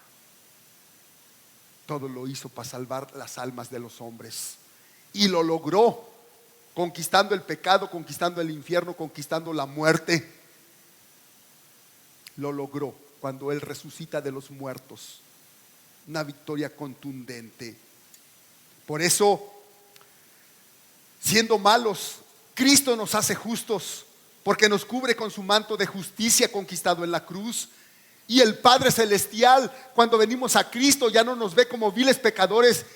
S1: Todo lo hizo para salvar las almas de los hombres, y lo logró, conquistando el pecado, conquistando el infierno, conquistando la muerte. Lo logró cuando Él resucita de los muertos. Una victoria contundente. Por eso, siendo malos, Cristo nos hace justos, porque nos cubre con su manto de justicia conquistado en la cruz. Y el Padre Celestial, cuando venimos a Cristo, ya no nos ve como viles pecadores,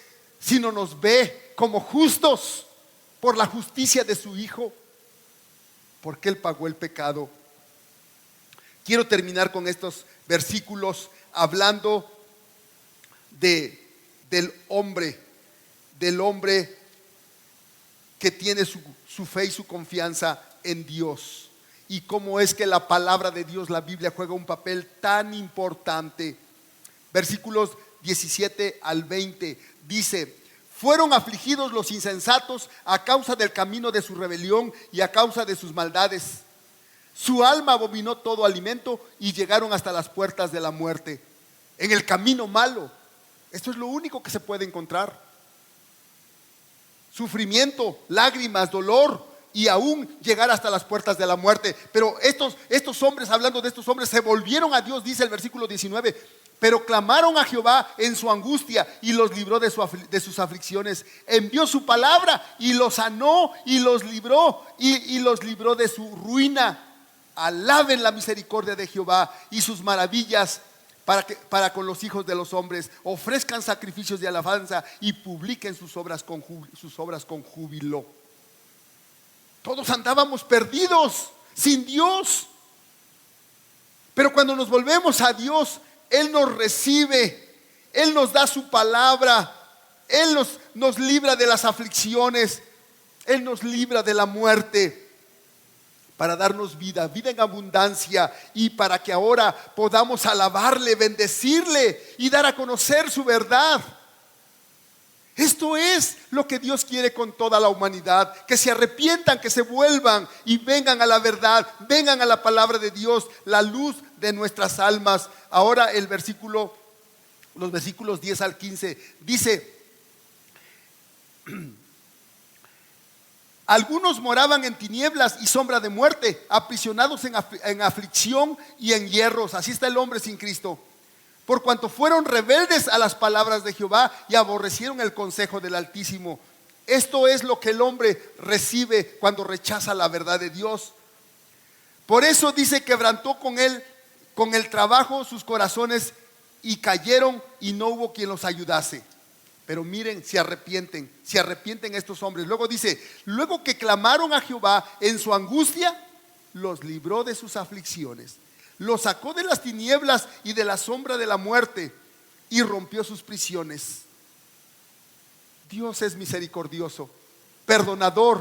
S1: sino nos ve como justos por la justicia de su Hijo, porque Él pagó el pecado. Quiero terminar con estos versículos hablando del hombre que tiene su fe y su confianza en Dios, y cómo es que la palabra de Dios, la Biblia, juega un papel tan importante. Versículos 17 al 20 dice: fueron afligidos los insensatos a causa del camino de su rebelión y a causa de sus maldades. Su alma abominó todo alimento y llegaron hasta las puertas de la muerte. En el camino malo. Esto es lo único que se puede encontrar. Sufrimiento, lágrimas, dolor, y aún llegar hasta las puertas de la muerte. Pero estos hombres, hablando de estos hombres, se volvieron a Dios, dice el versículo 19. Pero clamaron a Jehová en su angustia y los libró de sus aflicciones. Envió su palabra y los sanó y los libró y los libró de su ruina. Alaben la misericordia de Jehová y sus maravillas para con los hijos de los hombres. Ofrezcan sacrificios de alabanza y publiquen sus obras con júbilo. Todos andábamos perdidos, sin Dios. Pero cuando nos volvemos a Dios, Él nos recibe, Él nos da su palabra, Él nos libra de las aflicciones, Él nos libra de la muerte, para darnos vida en abundancia, y para que ahora podamos alabarle, bendecirle y dar a conocer su verdad. Esto es lo que Dios quiere con toda la humanidad, que se arrepientan, que se vuelvan y vengan a la verdad, vengan a la palabra de Dios, la luz de nuestras almas. Ahora los versículos 10 al 15 dice: algunos moraban en tinieblas y sombra de muerte, aprisionados en aflicción y en hierros. Así está el hombre sin Cristo. Por cuanto fueron rebeldes a las palabras de Jehová y aborrecieron el consejo del Altísimo. Esto es lo que el hombre recibe cuando rechaza la verdad de Dios. Por eso dice: quebrantó con el trabajo sus corazones y cayeron, y no hubo quien los ayudase. Pero miren, se arrepienten estos hombres. Luego dice: luego que clamaron a Jehová en su angustia, los libró de sus aflicciones. Los sacó de las tinieblas y de la sombra de la muerte, y rompió sus prisiones. Dios es misericordioso, perdonador.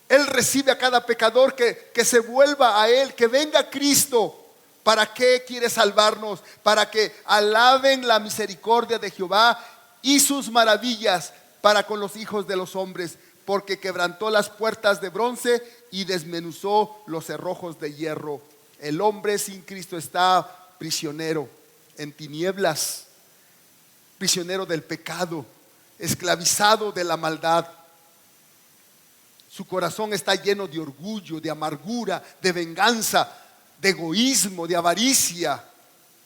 S1: Él recibe a cada pecador que se vuelva a Él, que venga a Cristo. ¿Para qué quiere salvarnos? Para que alaben la misericordia de Jehová y sus maravillas para con los hijos de los hombres, porque quebrantó las puertas de bronce y desmenuzó los cerrojos de hierro. El hombre sin Cristo está prisionero en tinieblas, prisionero del pecado, esclavizado de la maldad. Su corazón está lleno de orgullo, de amargura, de venganza, de egoísmo, de avaricia.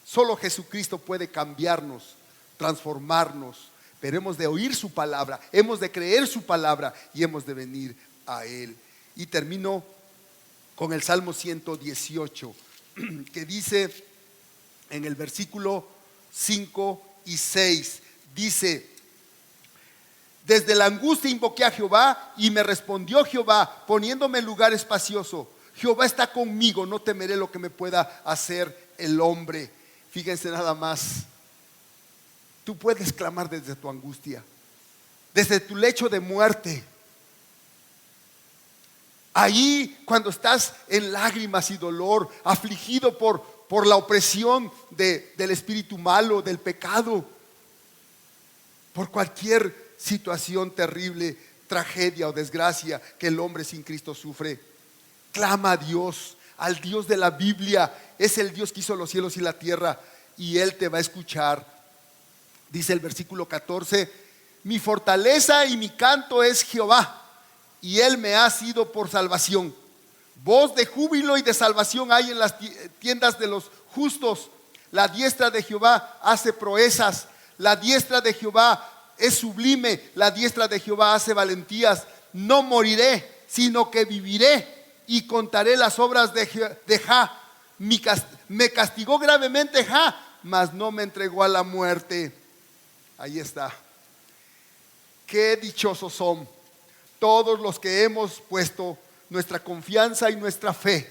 S1: Solo Jesucristo puede cambiarnos, transformarnos. Pero hemos de oír su palabra, hemos de creer su palabra y hemos de venir a Él. Y termino con el Salmo 118, que dice en el versículo 5 y 6, dice: desde la angustia invoqué a Jehová y me respondió Jehová, poniéndome en lugar espacioso. Jehová está conmigo, no temeré lo que me pueda hacer el hombre. Fíjense nada más. Tú puedes clamar desde tu angustia, desde tu lecho de muerte. Ahí cuando estás en lágrimas y dolor, afligido por la opresión del espíritu malo, del pecado, por cualquier situación terrible, tragedia o desgracia que el hombre sin Cristo sufre, clama a Dios, al Dios de la Biblia. Es el Dios que hizo los cielos y la tierra, y Él te va a escuchar. Dice el versículo 14: mi fortaleza y mi canto es Jehová, y Él me ha sido por salvación. Voz de júbilo y de salvación hay en las tiendas de los justos. La diestra de Jehová hace proezas. La diestra de Jehová es sublime. La diestra de Jehová hace valentías. No moriré, sino que viviré y contaré las obras de Jah. Me castigó gravemente Jah, mas no me entregó a la muerte. Ahí está. Qué dichosos son todos los que hemos puesto nuestra confianza y nuestra fe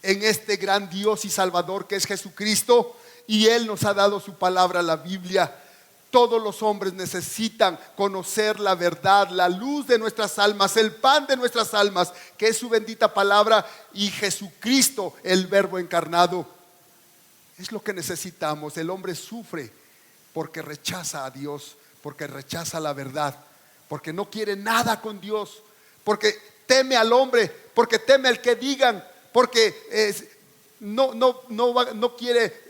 S1: en este gran Dios y Salvador que es Jesucristo, y Él nos ha dado su palabra, la Biblia. Todos los hombres necesitan conocer la verdad, la luz de nuestras almas, el pan de nuestras almas, que es su bendita palabra, y Jesucristo, el Verbo encarnado. Es lo que necesitamos. El hombre sufre porque rechaza a Dios, porque rechaza la verdad, porque no quiere nada con Dios, porque teme al hombre, porque teme al que digan, porque no quiere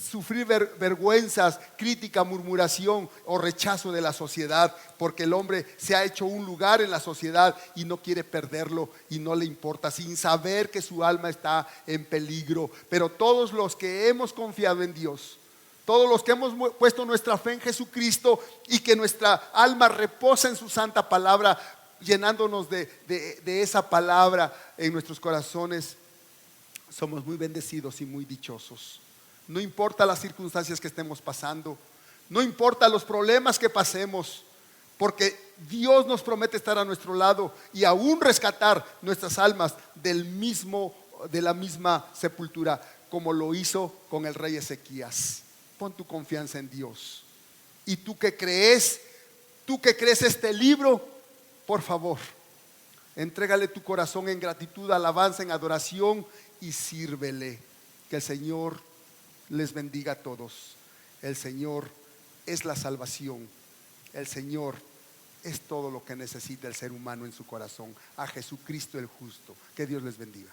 S1: sufrir vergüenzas, crítica, murmuración o rechazo de la sociedad, porque el hombre se ha hecho un lugar en la sociedad y no quiere perderlo y no le importa, sin saber que su alma está en peligro. Pero todos los que hemos confiado en Dios, todos los que hemos puesto nuestra fe en Jesucristo y que nuestra alma reposa en su santa palabra, llenándonos de esa palabra en nuestros corazones, somos muy bendecidos y muy dichosos. No importa las circunstancias que estemos pasando, no importa los problemas que pasemos, porque Dios nos promete estar a nuestro lado y aún rescatar nuestras almas de la misma sepultura, como lo hizo con el rey Ezequías. Pon tu confianza en Dios. Y tú que crees este libro, por favor, entrégale tu corazón en gratitud, alabanza, en adoración y sírvele. Que el Señor les bendiga a todos. El Señor es la salvación. El Señor es todo lo que necesita el ser humano en su corazón. A Jesucristo el justo. Que Dios les bendiga.